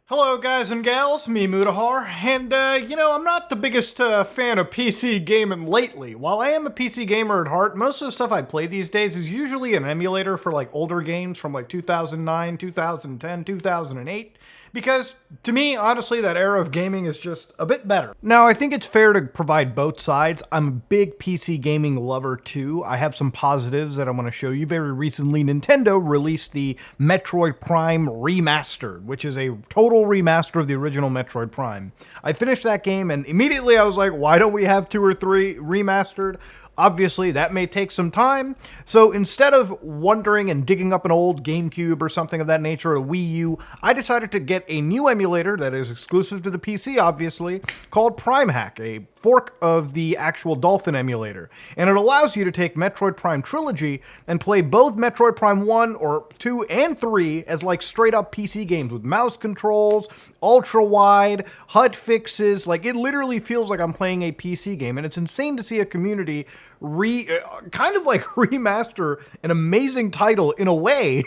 Hello guys and gals, me Mudahar, and I'm not the biggest fan of PC gaming lately. While I am a PC gamer at heart, most of the stuff I play these days is usually an emulator for like older games from like 2009, 2010, 2008. Because, to me, honestly, that era of gaming is just a bit better. Now, I think it's fair to provide both sides. I'm a big PC gaming lover, too. I have some positives that I want to show you. Very recently, Nintendo released the Metroid Prime Remastered, which is a total remaster of the original Metroid Prime. I finished that game, and immediately I was like, why don't we have 2 or 3 remastered? Obviously, that may take some time, so instead of wondering and digging up an old GameCube or something of that nature, a Wii U, I decided to get a new emulator that is exclusive to the PC, obviously, called Prime Hack, a fork of the actual Dolphin emulator. And it allows you to take Metroid Prime Trilogy and play both Metroid Prime 1 or 2 and 3 as like straight up PC games with mouse controls, ultra wide, HUD fixes. Like, it literally feels like I'm playing a PC game, and it's insane to see a community kind of like remaster an amazing title in a way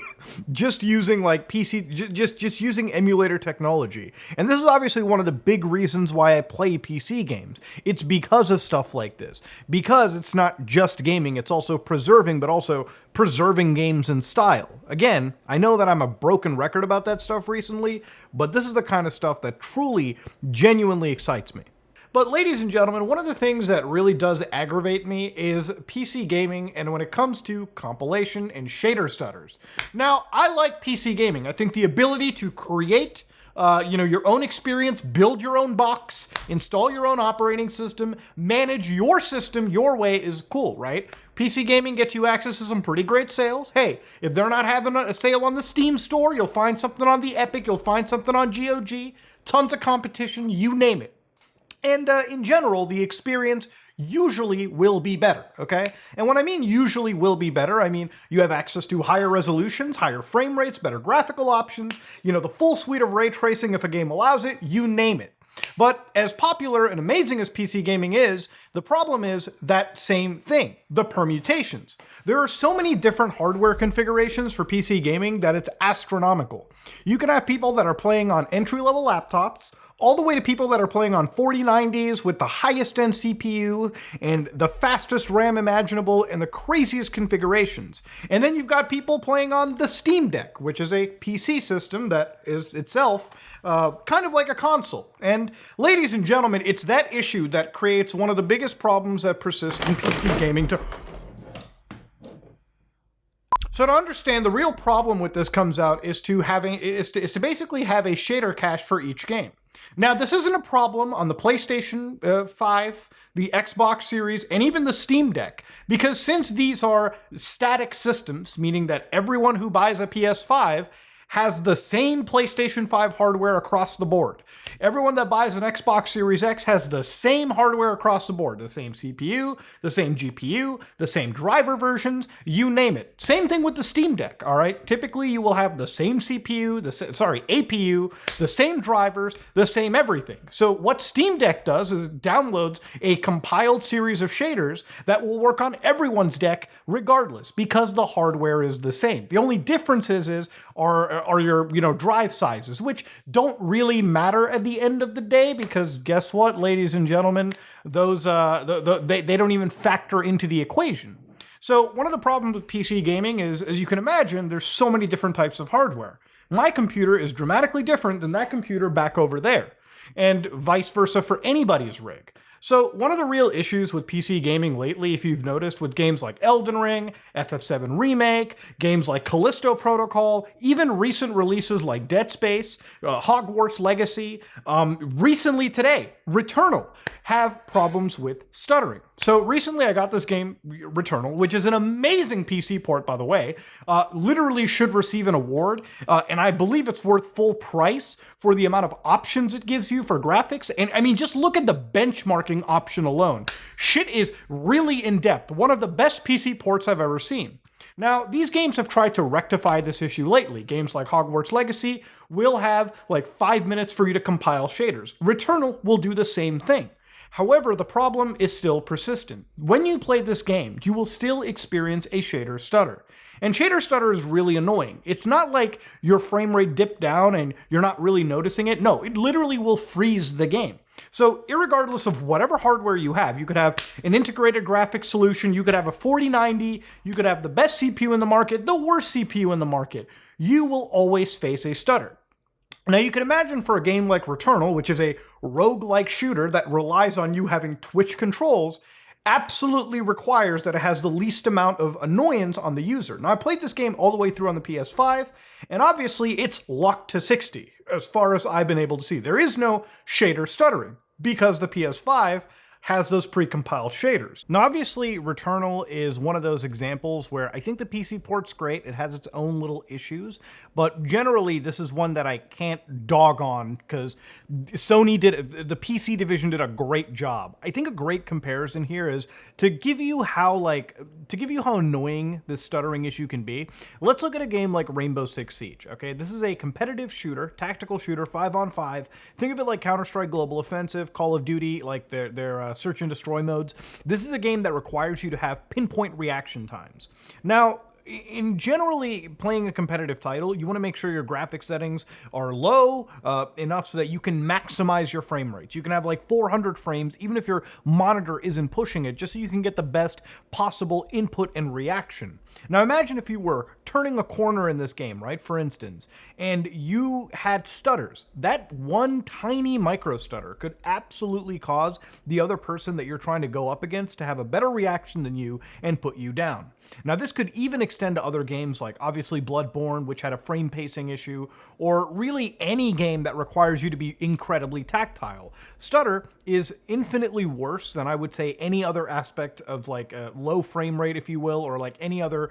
just using like PC, just using emulator technology. And this is obviously one of the big reasons why I play PC games. It's because of stuff like this. Because it's not just gaming, it's also preserving, but also preserving games in style. Again, I know that I'm a broken record about that stuff recently, but this is the kind of stuff that truly, genuinely excites me. But ladies and gentlemen, one of the things that really does aggravate me is PC gaming, and when it comes to compilation and shader stutters. Now, I like PC gaming. I think the ability to create your own experience, build your own box, install your own operating system, manage your system your way is cool, right? PC gaming gets you access to some pretty great sales. Hey, if they're not having a sale on the Steam store, you'll find something on the Epic, you'll find something on GOG, tons of competition, you name it. And in general, the experience usually will be better, okay? And when I mean usually will be better, I mean you have access to higher resolutions, higher frame rates, better graphical options, the full suite of ray tracing if a game allows it, you name it. But as popular and amazing as PC gaming is, the problem is that same thing, the permutations. There are so many different hardware configurations for PC gaming that it's astronomical. You can have people that are playing on entry-level laptops, all the way to people that are playing on 4090s with the highest end CPU and the fastest RAM imaginable and the craziest configurations. And then you've got people playing on the Steam Deck, which is a PC system that is itself kind of like a console. And ladies and gentlemen, it's that issue that creates one of the biggest problems that persist in PC gaming So to understand, the real problem with this comes out is to basically have a shader cache for each game. Now, this isn't a problem on the PlayStation 5, the Xbox Series, and even the Steam Deck, because since these are static systems, meaning that everyone who buys a PS5 has the same PlayStation 5 hardware across the board. Everyone that buys an Xbox Series X has the same hardware across the board, the same CPU, the same GPU, the same driver versions, you name it. Same thing with the Steam Deck, all right? Typically, you will have the same CPU, APU, the same drivers, the same everything. So what Steam Deck does is it downloads a compiled series of shaders that will work on everyone's deck regardless, because the hardware is the same. The only differences are your drive sizes, which don't really matter at the end of the day, because guess what, ladies and gentlemen, those they don't even factor into the equation. So one of the problems with PC gaming is, as you can imagine, there's so many different types of hardware. My computer is dramatically different than that computer back over there, and vice versa for anybody's rig. So one of the real issues with PC gaming lately, if you've noticed, with games like Elden Ring, FF7 Remake, games like Callisto Protocol, even recent releases like Dead Space, Hogwarts Legacy, recently today, Returnal, have problems with stuttering. So recently I got this game, Returnal, which is an amazing PC port, by the way, literally should receive an award, and I believe it's worth full price for the amount of options it gives you for graphics. And I mean, just look at the benchmarking option alone. Shit is really in-depth. One of the best PC ports I've ever seen. Now, these games have tried to rectify this issue lately. Games like Hogwarts Legacy will have like 5 minutes for you to compile shaders. Returnal will do the same thing. However, the problem is still persistent. When you play this game, you will still experience a shader stutter. And shader stutter is really annoying. It's not like your frame rate dipped down and you're not really noticing it. No, it literally will freeze the game. So irregardless of whatever hardware you could have an integrated graphics solution, you could have a 4090, you could have the best CPU in the market, the worst CPU in the market, you will always face a stutter. Now you can imagine for a game like Returnal, which is a roguelike shooter that relies on you having twitch controls, absolutely requires that it has the least amount of annoyance on the user. Now I played this game all the way through on the PS5, and obviously it's locked to 60, as far as I've been able to see. There is no shader stuttering, because the PS5 has those pre-compiled shaders. Now obviously Returnal is one of those examples where I think the PC port's great, it has its own little issues, but generally this is one that I can't dog on because the PC division did a great job. I think a great comparison here is to give you how annoying this stuttering issue can be. Let's look at a game like Rainbow Six Siege, okay? This is a competitive shooter, tactical shooter, 5-on-5. Think of it like Counter-Strike Global Offensive, Call of Duty, like their search and destroy modes. This is a game that requires you to have pinpoint reaction times. Now, in generally playing a competitive title, you want to make sure your graphic settings are low enough so that you can maximize your frame rates. You can have like 400 frames, even if your monitor isn't pushing it, just so you can get the best possible input and reaction. Now imagine if you were turning a corner in this game, right, for instance, and you had stutters. That one tiny micro stutter could absolutely cause the other person that you're trying to go up against to have a better reaction than you and put you down. Now this could even extend to other games like obviously Bloodborne, which had a frame pacing issue, or really any game that requires you to be incredibly tactile. Stutter is infinitely worse than I would say any other aspect of like a low frame rate, if you will, or like any other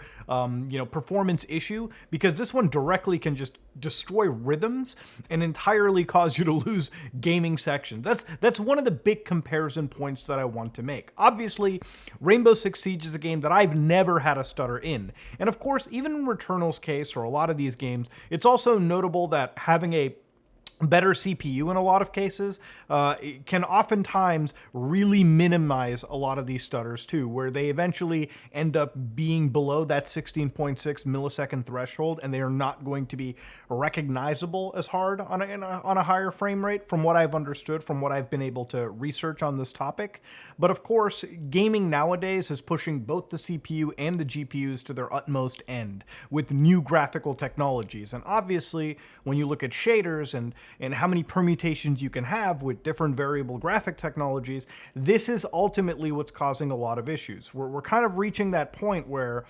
performance issue, because this one directly can just destroy rhythms and entirely cause you to lose gaming sections. That's one of the big comparison points that I want to make. Obviously, Rainbow Six Siege is a game that I've never had a stutter in. And of course, even in Returnal's case, or a lot of these games, it's also notable that having a better CPU in a lot of cases it can oftentimes really minimize a lot of these stutters too, where they eventually end up being below that 16.6 millisecond threshold, and they are not going to be recognizable as hard on a higher frame rate, from what I've understood, from what I've been able to research on this topic. But of course, gaming nowadays is pushing both the CPU and the GPUs to their utmost end with new graphical technologies. And obviously, when you look at shaders and how many permutations you can have with different variable graphic technologies, this is ultimately what's causing a lot of issues. We're kind of reaching that point where,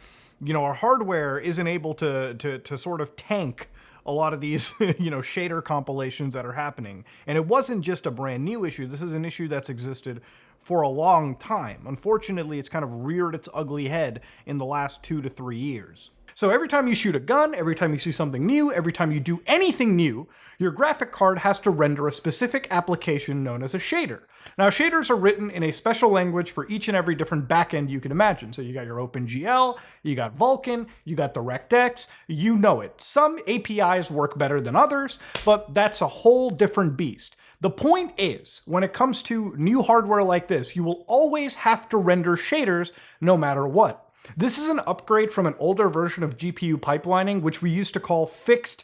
our hardware isn't able to sort of tank a lot of these, shader compilations that are happening. And it wasn't just a brand new issue. This is an issue that's existed for a long time. Unfortunately, it's kind of reared its ugly head in the last 2 to 3 years. So every time you shoot a gun, every time you see something new, every time you do anything new, your graphic card has to render a specific application known as a shader. Now, shaders are written in a special language for each and every different backend you can imagine. So you got your OpenGL, you got Vulkan, you got DirectX, you know it. Some APIs work better than others, but that's a whole different beast. The point is, when it comes to new hardware like this, you will always have to render shaders no matter what. This is an upgrade from an older version of GPU pipelining, which we used to call fixed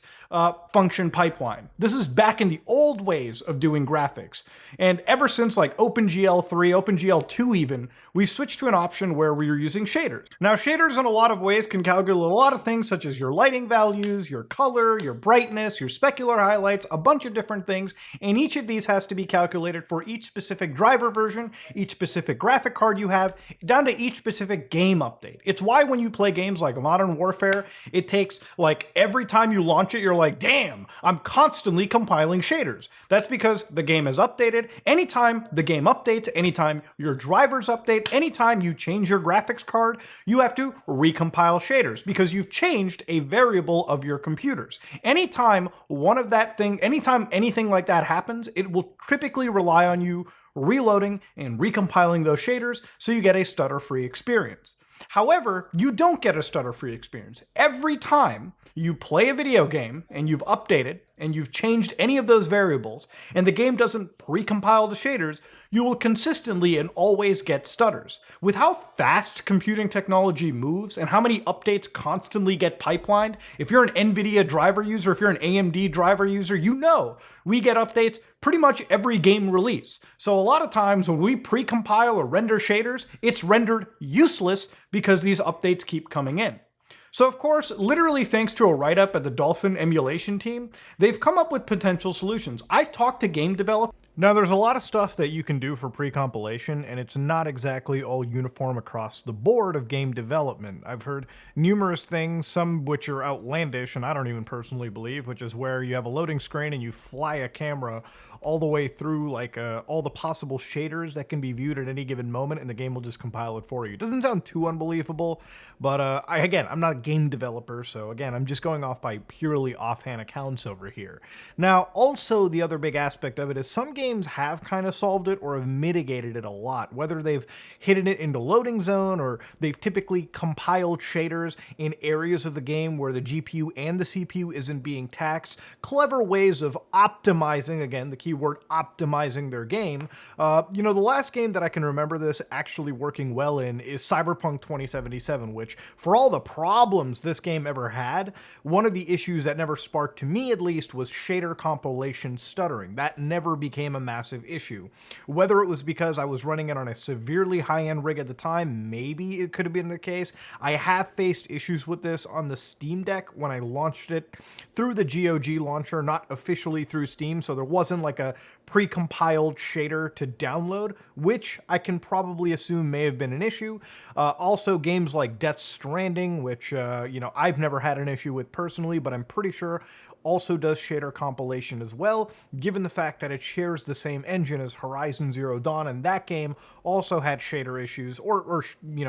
function pipeline. This is back in the old ways of doing graphics. And ever since like OpenGL 3, OpenGL 2 even, we've switched to an option where we're using shaders. Now, shaders in a lot of ways can calculate a lot of things, such as your lighting values, your color, your brightness, your specular highlights, a bunch of different things. And each of these has to be calculated for each specific driver version, each specific graphic card you have, down to each specific game update. It's why when you play games like Modern Warfare, it takes like every time you launch it, you're like, damn, I'm constantly compiling shaders. That's because the game is updated. Anytime the game updates, anytime your drivers update, anytime you change your graphics card, you have to recompile shaders because you've changed a variable of your computers. Anytime anytime anything like that happens, it will typically rely on you reloading and recompiling those shaders so you get a stutter-free experience. However, you don't get a stutter-free experience. Every time you play a video game and you've updated and you've changed any of those variables and the game doesn't pre-compile the shaders, you will consistently and always get stutters. With how fast computing technology moves and how many updates constantly get pipelined, if you're an NVIDIA driver user, if you're an AMD driver user, you know we get updates pretty much every game release. So a lot of times when we pre-compile or render shaders, it's rendered useless because these updates keep coming in. So of course, literally thanks to a write-up at the Dolphin emulation team, they've come up with potential solutions. I've talked to game developers. Now there's a lot of stuff that you can do for pre-compilation, and it's not exactly all uniform across the board of game development. I've heard numerous things, some which are outlandish and I don't even personally believe, which is where you have a loading screen and you fly a camera all the way through like all the possible shaders that can be viewed at any given moment, and the game will just compile it for you. It doesn't sound too unbelievable, but I'm not a game developer, so again, I'm just going off by purely offhand accounts over here. Now, also the other big aspect of it is some games have kind of solved it or have mitigated it a lot, whether they've hidden it into loading zone or they've typically compiled shaders in areas of the game where the GPU and the CPU isn't being taxed. Clever ways of optimizing, again, the keyword optimizing their game. The last game that I can remember this actually working well in is Cyberpunk 2077, which for all the problems this game ever had, one of the issues that never sparked, to me at least, was shader compilation stuttering. That never became a massive issue. Whether it was because I was running it on a severely high-end rig at the time, maybe it could have been the case. I have faced issues with this on the Steam Deck when I launched it through the GOG launcher, not officially through Steam, so there wasn't like a pre-compiled shader to download, which I can probably assume may have been an issue. Also, games like Death Stranding, which, I've never had an issue with personally, but I'm pretty sure also does shader compilation as well, given the fact that it shares the same engine as Horizon Zero Dawn, and that game also had shader issues, or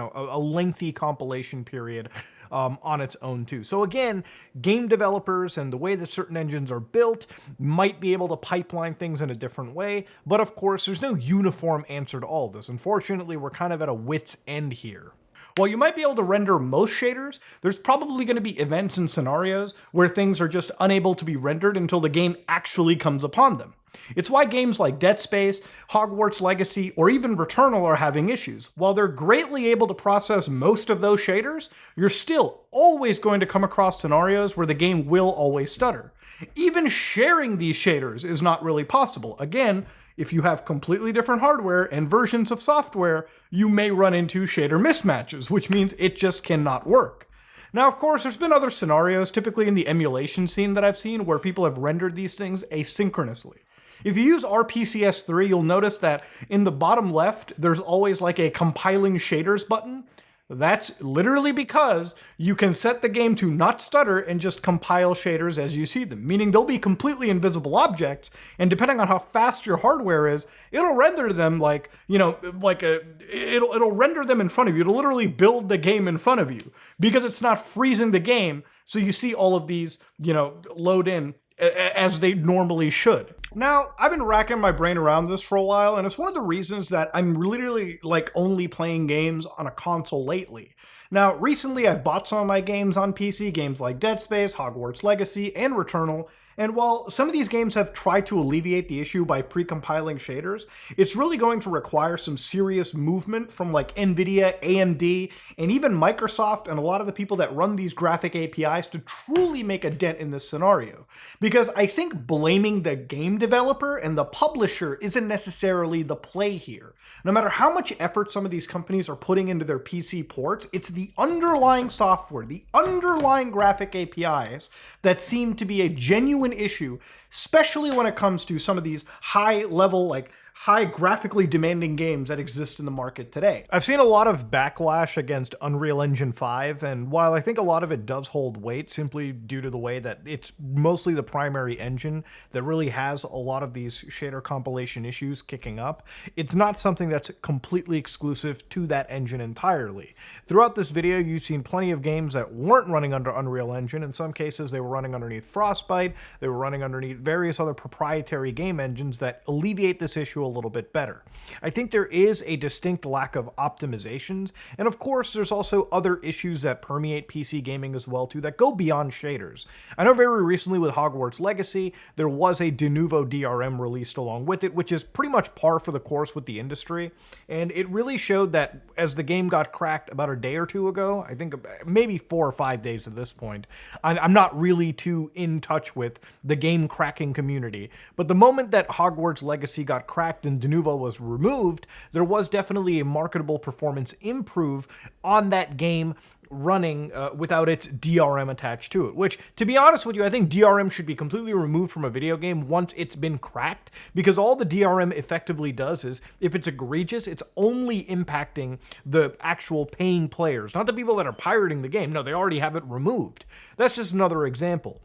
a lengthy compilation period on its own too. So again, game developers and the way that certain engines are built might be able to pipeline things in a different way, but of course there's no uniform answer to all of this. Unfortunately, we're kind of at a wit's end here. While you might be able to render most shaders, there's probably going to be events and scenarios where things are just unable to be rendered until the game actually comes upon them. It's why games like Dead Space, Hogwarts Legacy, or even Returnal are having issues. While they're greatly able to process most of those shaders, you're still always going to come across scenarios where the game will always stutter. Even sharing these shaders is not really possible. Again, if you have completely different hardware and versions of software, you may run into shader mismatches, which means it just cannot work. Now, of course, there's been other scenarios, typically in the emulation scene that I've seen, where people have rendered these things asynchronously. If you use RPCS3, you'll notice that in the bottom left, there's always like a compiling shaders button. That's literally because you can set the game to not stutter and just compile shaders as you see them, meaning they'll be completely invisible objects, and depending on how fast your hardware is, it'll render them it'll render them in front of you. It'll literally build the game in front of you because it's not freezing the game, so you see all of these, load in as they normally should. Now, I've been racking my brain around this for a while, and it's one of the reasons that I'm literally only playing games on a console lately. Now, recently I've bought some of my games on PC, games like Dead Space, Hogwarts Legacy, and Returnal, and while some of these games have tried to alleviate the issue by pre-compiling shaders, it's really going to require some serious movement from NVIDIA, AMD, and even Microsoft and a lot of the people that run these graphic APIs to truly make a dent in this scenario. Because I think blaming the game developer and the publisher isn't necessarily the play here. No matter how much effort some of these companies are putting into their PC ports, it's the underlying software, the underlying graphic APIs that seem to be a genuine issue, especially when it comes to some of these high-level, high graphically demanding games that exist in the market today. I've seen a lot of backlash against Unreal Engine 5, and while I think a lot of it does hold weight simply due to the way that it's mostly the primary engine that really has a lot of these shader compilation issues kicking up, it's not something that's completely exclusive to that engine entirely. Throughout this video, you've seen plenty of games that weren't running under Unreal Engine. In some cases, they were running underneath Frostbite, they were running underneath various other proprietary game engines that alleviate this issue a little bit better. I think there is a distinct lack of optimizations, and of course there's also other issues that permeate PC gaming as well too that go beyond shaders. I know very recently with Hogwarts Legacy, there was a de novo DRM released along with it, which is pretty much par for the course with the industry, and it really showed that as the game got cracked about a day or two ago, I think maybe 4 or 5 days at this point, I'm not really too in touch with the game cracking community, but the moment that Hogwarts Legacy got cracked and de novo was removed, there was definitely a marketable performance improve on that game running without its DRM attached to it, which, to be honest with you, I think DRM should be completely removed from a video game once it's been cracked, because all the DRM effectively does is, if it's egregious, it's only impacting the actual paying players, not the people that are pirating the game. No, they already have it removed. That's just another example.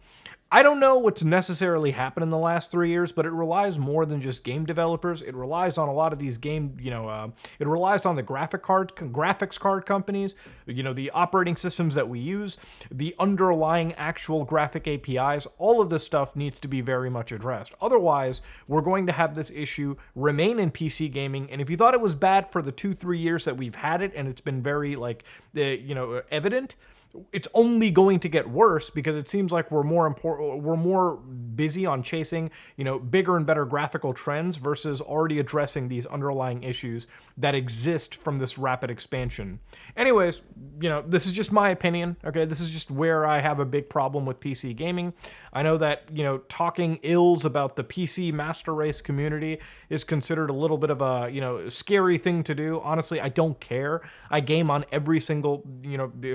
I don't know what's necessarily happened in the last 3 years, but it relies more than just game developers. It relies on a lot of these it relies on the graphics card companies, the operating systems that we use, the underlying actual graphic APIs. All of this stuff needs to be very much addressed. Otherwise, we're going to have this issue remain in PC gaming. And if you thought it was bad for the 2-3 years that we've had it, and it's been very evident, it's only going to get worse, because it seems like we're more busy on chasing, bigger and better graphical trends versus already addressing these underlying issues that exist from this rapid expansion. Anyways, this is just my opinion, okay? This is just where I have a big problem with PC gaming. I know that, talking ills about the PC master race community is considered a little bit of a, scary thing to do. Honestly, I don't care. I game on every single,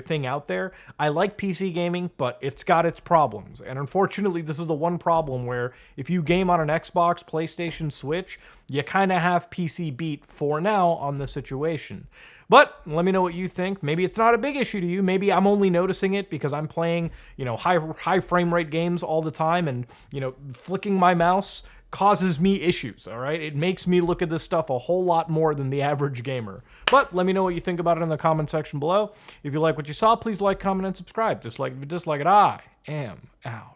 thing out there. I like PC gaming, but it's got its problems. And unfortunately, this is the one problem where if you game on an Xbox, PlayStation, Switch, you kind of have PC beat for now on the situation. But let me know what you think. Maybe it's not a big issue to you. Maybe I'm only noticing it because I'm playing, high frame rate games all the time, and, flicking my mouse causes me issues, all right? It makes me look at this stuff a whole lot more than the average gamer. But let me know what you think about it in the comment section below. If you like what you saw, please like, comment, and subscribe. Just like if you dislike it, I am out.